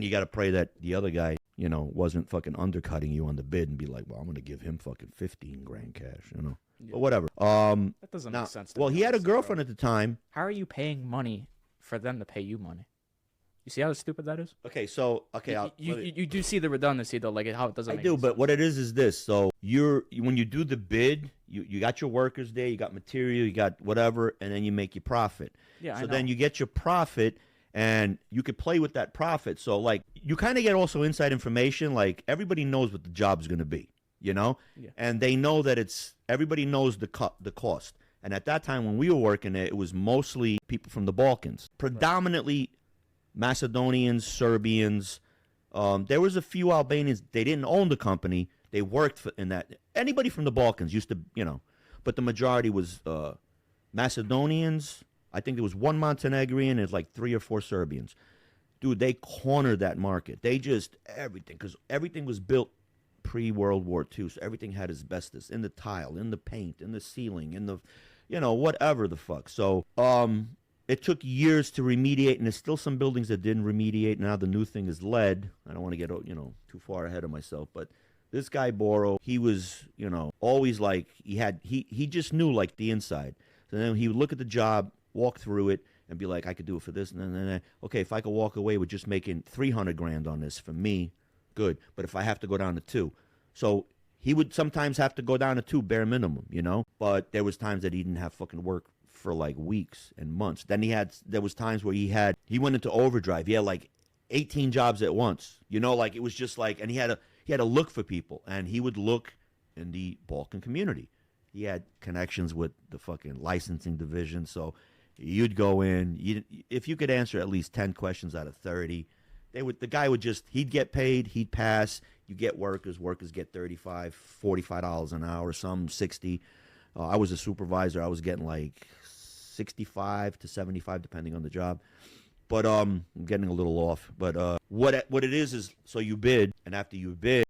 You got to pray that the other guy, wasn't fucking undercutting you on the bid and be like, well, I'm going to give him fucking 15 grand cash. Yeah. But whatever. That doesn't make sense to well, me, he had a honestly, girlfriend bro. at the time. How are you paying money for them to pay you money? You see how stupid that is? Okay, so, You do see the redundancy, though, like how it doesn't I make do, any but sense. what it is this. So when you do the bid, you got your workers there, you got material, you got whatever, and then you make your profit. Yeah, I So know. then you get your profit, and you could play with that profit. So, like, you kind of get also inside information. Like, everybody knows what the job's going to be, Yeah. and they know that everybody knows the cost. And at that time when we were working it was mostly people from the Balkans, predominantly Macedonians, Serbians. There was a few Albanians. They didn't own the company. They worked in that. Anybody from the Balkans used to, but the majority was Macedonians. I think there was one Montenegrin and like 3 or 4 Serbians. Dude, they cornered that market. They just everything, because everything was built pre-World War II, so everything had asbestos in the tile, in the paint, in the ceiling, in the, whatever the fuck. So, it took years to remediate, and there's still some buildings that didn't remediate. Now the new thing is lead. I don't want to get, too far ahead of myself, but this guy Boro, he was, always like he just knew like the inside. So then he would look at the job, walk through it, and be like, I could do it for this, and then okay, if I could walk away with just making 300 grand on this for me, good. But if I have to go down to 2, so he would sometimes have to go down to 2 bare minimum, But there was times that he didn't have fucking work for like weeks and months. Then there was times where he went into overdrive. He had like 18 jobs at once. Like it was just like, and he had to look for people, and he would look in the Balkan community. He had connections with the fucking licensing division, so you'd go in. If you could answer at least 10 questions out of 30, the guy would he'd get paid, he'd pass. You get workers get $35, $45 an hour, some 60. I was a supervisor. I was getting like 65 to 75 depending on the job. But I'm getting a little off. But what it is so you bid, and after you bid,